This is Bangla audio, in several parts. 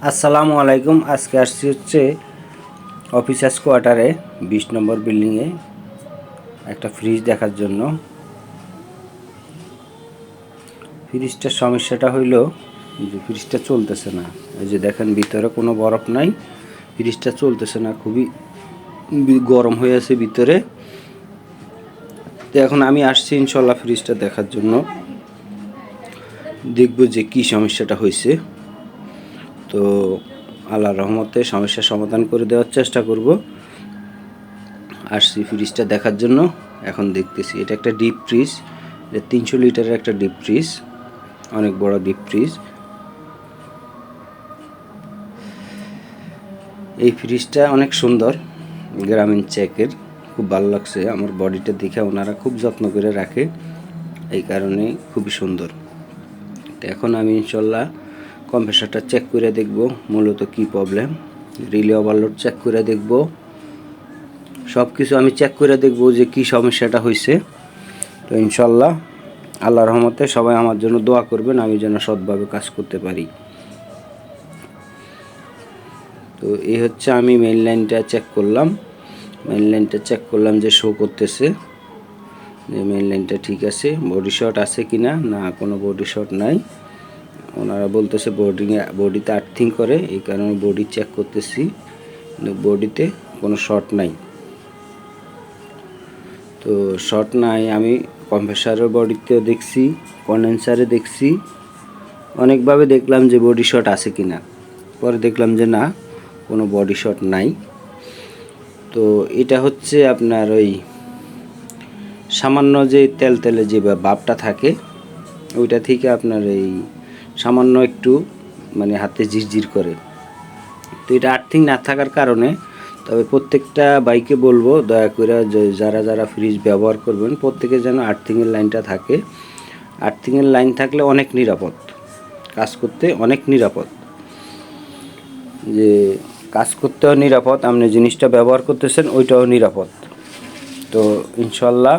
আসসালামু আলাইকুম। আজকে আসছি হচ্ছে অফিসার্স কোয়ার্টারে 20 নম্বর বিল্ডিংয়ে একটা ফ্রিজ দেখার জন্য। ফ্রিজটার সমস্যাটা হইল যে ফ্রিজটা চলতেছে না। এই যে দেখেন ভিতরে কোনো বরফ নাই, ফ্রিজটা চলতেছে না, খুবই গরম হয়ে আছে ভিতরে। তো এখন আমি আসছি ইনশাল্লাহ ফ্রিজটা দেখার জন্য, দেখব যে কি সমস্যাটা হয়েছে। তো আল্লাহর রহমতে সমস্যার সমাধান করে দেওয়ার চেষ্টা করব। আসছি ফ্রিজটা দেখার জন্য, এখন দেখতেছি। এটা একটা ডিপ ফ্রিজ, এটা 300 লিটারের একটা ডিপ ফ্রিজ, অনেক বড় ডিপ ফ্রিজ। এই ফ্রিজটা অনেক সুন্দর, গ্রামীণ চেকের, খুব ভালো লাগছে। আমার বডিটা দেখে ওনারা খুব যত্ন করে রাখে, এই কারণে খুবই সুন্দর। তো এখন আমি ইনশাল্লাহ কম্প্রেসারটা চেক করে দেখব মূলত কি প্রবলেম, রিলে ওভারলোড চেক করে দেখব, সব কিছু আমি চেক করে দেখব যে কি সমস্যাটা হয়েছে। তো ইনশাল্লাহ আল্লাহর রহমতে সবাই আমার জন্য দোয়া করবেন, আমি যেন সৎভাবে কাজ করতে পারি। তো এই হচ্ছে আমি মেইন লাইনটা চেক করলাম, যে শো করতেছে যে মেইন লাইনটা ঠিক আছে। বডি শর্ট আছে কিনা, না কোনো বডি শর্ট নাই। ওনারা বলতেছে বডিতে আর্থিং করে, এই কারণে বডি চেক করতেছি, কিন্তু বডিতে কোনো শর্ট নাই। তো শর্ট নাই, আমি কম্প্রেসারের বডিতেও দেখছি, কন্ডেন্সারে দেখছি, অনেকভাবে দেখলাম যে বডি শর্ট আছে কিনা। পরে দেখলাম যে না, কোনো বডি শর্ট নাই। তো এটা হচ্ছে আপনার ওই সামান্য যে তেলে যে ভাবটা থাকে, ওইটা থেকে আপনার এই সামান্য একটু মানে হাতে ঝিরঝির করে। তো এটা আর্থিং না থাকার কারণে, তবে প্রত্যেকটা বাইকে বলবো দয়া করে যারা ফ্রিজ ব্যবহার করবেন প্রত্যেকে যেন আর্থিংয়ের লাইনটা থাকে। আর্থিংয়ের লাইন থাকলে অনেক নিরাপদ, কাজ করতে অনেক নিরাপদ, যে কাজ করতেও নিরাপদ, আপনি জিনিসটা ব্যবহার করতেছেন ওইটাও নিরাপদ। তো ইনশাল্লাহ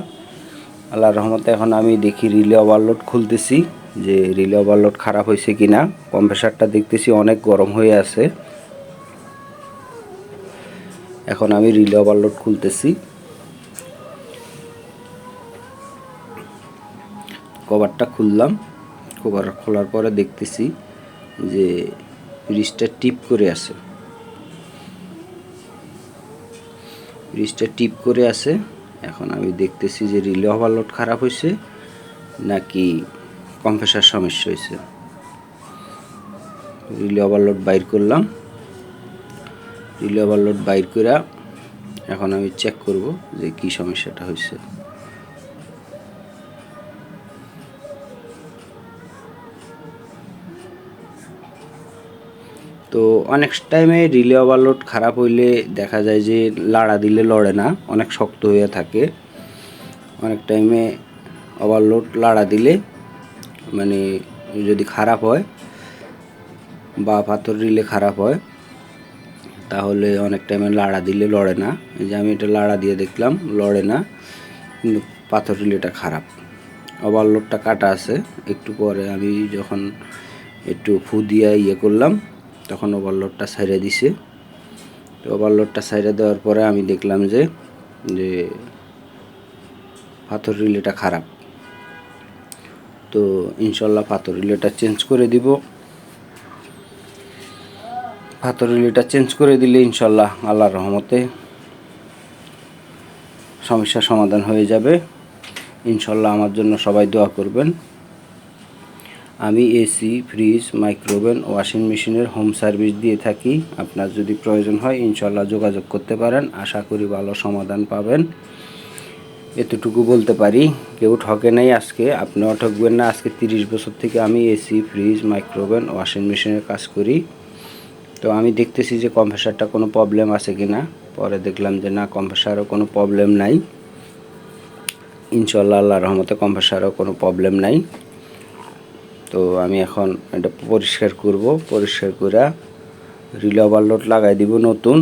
আল্লাহর রহমতে এখন আমি দেখি রিলে ওভারলোড খুলতেছি, যে রিলে ওভারলোড খারাপ হয়েছে কিনা। কম্প্রেসারটা দেখতেছি অনেক গরম হয়ে আছে। এখন আমি রিলে ওভারলোড খুলতেছি, কভারটা খুললাম। কভার খোলার পরে দেখতেছি যে ফ্রিজটা টিপ করে আছে, এখন আমি দেখতেছি যে রিলে ওভারলোড খারাপ হয়েছে নাকি কম্প্রেসার সমস্যা হয়েছে। রিলে ওভারলোড বাইর করলাম, রিলে ওভারলোড বাইর করে এখন আমি চেক করব যে কি সমস্যাটা হয়েছে। তো অনেক টাইমে রিলে ওভারলোড খারাপ হইলে দেখা যায় যে লাড়া দিলে লড়ে না, অনেক শক্ত হয়ে থাকে। অনেক টাইমে ওভারলোড লাড়া দিলে মানে যদি খারাপ হয় বা পাথর রিলে খারাপ হয়, তাহলে অনেক টাইমে লাড়া দিলে লড়ে না। এই যে আমি এটা লাড়া দিয়ে দেখলাম, লড়ে না, কিন্তু পাথর রিলেটা খারাপ, ওভারলোডটা কাটা আছে। একটু পরে আমি যখন একটু ফু দিয়ে করলাম, তখন ওভারলোডটা ছাইড়ে দিছে। তো ওভারলোডটা ছাইড়ে দেওয়ার পরে আমি দেখলাম যে পাথর রিলেটা খারাপ। তো ইনশাল্লাহ পাথর রিলেটা চেঞ্জ করে দিব। পাথর রিলেটা চেঞ্জ করে দিলে ইনশাল্লাহ আল্লাহর রহমতে সমস্যার সমাধান হয়ে যাবে। ইনশাল্লাহ আমার জন্য সবাই দোয়া করবেন। আমি এসি, ফ্রিজ, মাইক্রোওভেন, ওয়াশিং মেশিনের হোম সার্ভিস দিয়ে থাকি। আপনার যদি প্রয়োজন হয় ইনশাল্লাহ যোগাযোগ করতে পারেন, আশা করি ভালো সমাধান পাবেন। এতটুকু বলতে পারি, কেউ ঠকে নাই আজকে, আপনিও ঠকবেন না। আজকে 30 বছর থেকে আমি এসি, ফ্রিজ, মাইক্রোওভেন, ওয়াশিং মেশিনের কাজ করি। তো আমি দেখতেছি যে কম্প্রেসারটা কোনো প্রবলেম আছে কি না। পরে দেখলাম যে না, কম্প্রেসারও কোনো প্রবলেম নাই। ইনশাল্লাহ আল্লাহর রহমতে কম্প্রেসারও কোনো প্রবলেম নাই। তো আমি এখন এটা পরিষ্কার করব, পরিষ্কার করে রিলে ওভারলোড লাগাই দিব নতুন।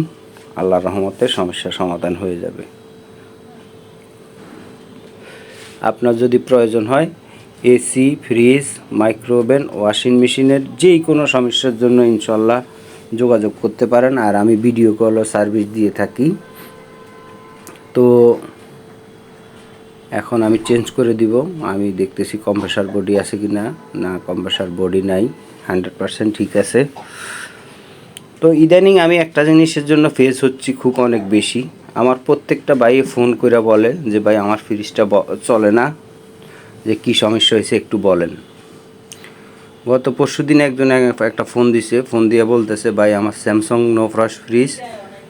আল্লাহর রহমতে সমস্যার সমাধান হয়ে যাবে। আপনার যদি প্রয়োজন হয় এসি, ফ্রিজ, মাইক্রোওভেন, ওয়াশিং মেশিনের যেই কোনো সমস্যার জন্য ইনশাল্লাহ যোগাযোগ করতে পারেন। আর আমি ভিডিও কলও সার্ভিস দিয়ে থাকি। তো এখন আমি চেঞ্জ করে দিব। আমি দেখতেছি কম্প্রেসার বডি আছে কি না। না, কম্প্রেসার বডি নাই, 100% ঠিক আছে। তো ইদানিং আমি একটা জিনিসের জন্য ফেস হচ্ছি খুব অনেক বেশি। আমার প্রত্যেকটা ভাই ফোন করে বলে যে ভাই আমার ফ্রিজটা চলে না, যে কী সমস্যা হয়েছে একটু বলেন। গত পরশুদিন একজন একটা ফোন দিছে, ফোন দিয়ে বলতেছে ভাই আমার স্যামসাং নো ফ্রস্ট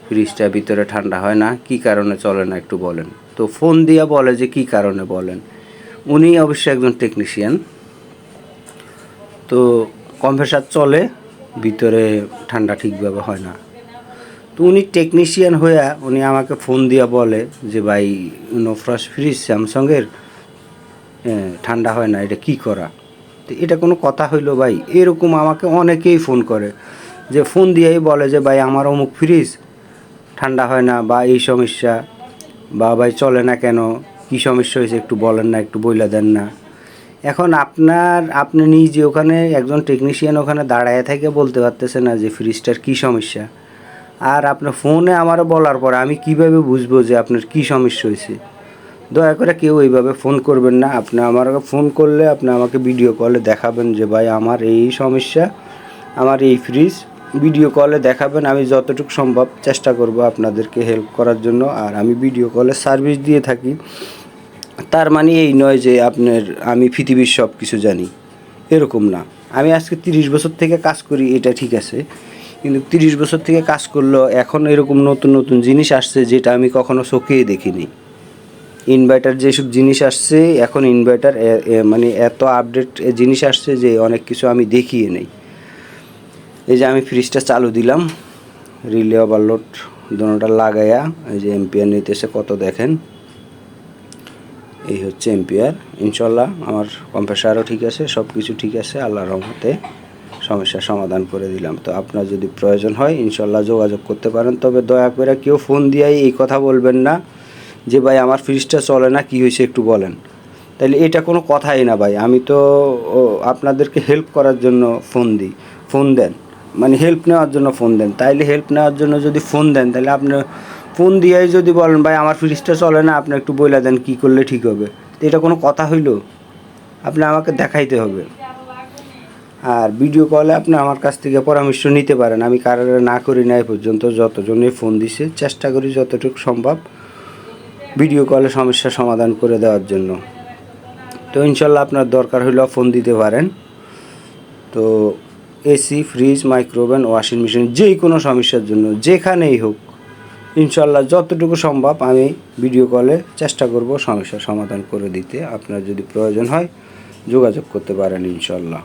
ফ্রিজটা ভিতরে ঠান্ডা হয় না, কী কারণে চলে না একটু বলেন। তো ফোন দিয়ে বলে যে কী কারণে বলেন। উনি অবশ্যই একজন টেকনিশিয়ান। তো কম্প্রেসার চলে, ভিতরে ঠান্ডা ঠিকভাবে হয় না। তো উনি টেকনিশিয়ান হয়ে উনি আমাকে ফোন দিয়ে বলে যে ভাই নো ফ্রস্ট ফ্রিজ স্যামসাংয়ের ঠান্ডা হয় না, এটা কী করা। তো এটা কোনো কথা হইলো ভাই? এরকম আমাকে অনেকেই ফোন করে, যে ফোন দিয়েই বলে যে ভাই আমার অমুক ফ্রিজ ঠান্ডা হয় না, বা এই সমস্যা, বা ভাই চলে না কেন, কী সমস্যা হয়েছে একটু বলেন না, একটু বইলা দেন না। এখন আপনি নিজে ওখানে একজন টেকনিশিয়ান ওখানে দাঁড়ায় থেকে বলতে পারতেছে না যে ফ্রিজটার কী সমস্যা। আর আপনার ফোনে আমারও বলার পরে আমি কিভাবে বুঝবো যে আপনার কী সমস্যা হয়েছে? দয়া করে কেউ এইভাবে ফোন করবেন না। আপনি আমাকে ফোন করলে আপনি আমাকে ভিডিও কলে দেখাবেন যে ভাই আমার এই সমস্যা, আমার এই ফ্রিজ, ভিডিও কলে দেখাবেন। আমি যতটুকু সম্ভব চেষ্টা করব আপনাদেরকে হেল্প করার জন্য। আর আমি ভিডিও কলে সার্ভিস দিয়ে থাকি, তার মানে এই নয় যে আমি পৃথিবীর সব কিছু জানি, এরকম না। আমি আজকে 30 বছর থেকে কাজ করি, এটা ঠিক আছে, কিন্তু 30 বছর থেকে কাজ করলেও এখন এরকম নতুন নতুন জিনিস আসছে যেটা আমি কখনো চোখেই দেখিনি। ইনভার্টার যেসব জিনিস আসছে এখন, ইনভার্টার মানে এত আপডেট জিনিস আসছে যে অনেক কিছু আমি দেখিয়ে নেই। এই যে আমি ফ্রিজটা চালু দিলাম, রিলে ওভারলোড দোনোটা লাগাইয়া, এই যে এম্পিয়ার নিতেছে কত দেখেন, এই হচ্ছে এম্পিয়ার। ইনশাল্লাহ আমার কম্প্রেসারও ঠিক আছে, সব কিছু ঠিক আছে, আল্লাহর রহমতে সমস্যার সমাধান করে দিলাম। তো আপনার যদি প্রয়োজন হয় ইনশাল্লাহ যোগাযোগ করতে পারেন। তবে দয়া করে কেউ ফোন দিয়েই এই কথা বলবেন না যে ভাই আমার ফ্রিজটা চলে না, কী হয়েছে একটু বলেন। তাইলে এটা কোনো কথাই না ভাই। আমি তো আপনাদেরকে হেল্প করার জন্য ফোন দেন, মানে হেল্প নেওয়ার জন্য ফোন দেন। তাইলে হেল্প নেওয়ার জন্য যদি ফোন দেন, তাহলে আপনি ফোন দিয়েই যদি বলেন ভাই আমার ফ্রিজটা চলে না, আপনি একটু বলে দেন কী করলে ঠিক হবে, তো এটা কোনো কথা হইল? আপনি আমাকে দেখাইতে হবে। আর ভিডিও কলে আপনি আমার কাছ থেকে পরামর্শ নিতে পারেন। আমি কারোর না করি না এই পর্যন্ত, যতজনই ফোন দিছে চেষ্টা করি যতটুকু সম্ভব ভিডিও কলে সমস্যার সমাধান করে দেওয়ার জন্য। তো ইনশাল্লাহ আপনার দরকার হইলেও ফোন দিতে পারেন। তো AC, fridge, micro oven, washing machine, যেই কোনো সমস্যার জন্য যেখানেই হোক ইনশাল্লাহ যতটুকু সম্ভব আমি ভিডিও কলে চেষ্টা করব সমস্যার সমাধান করে দিতে। আপনার যদি প্রয়োজন হয় যোগাযোগ করতে পারেন ইনশাল্লাহ।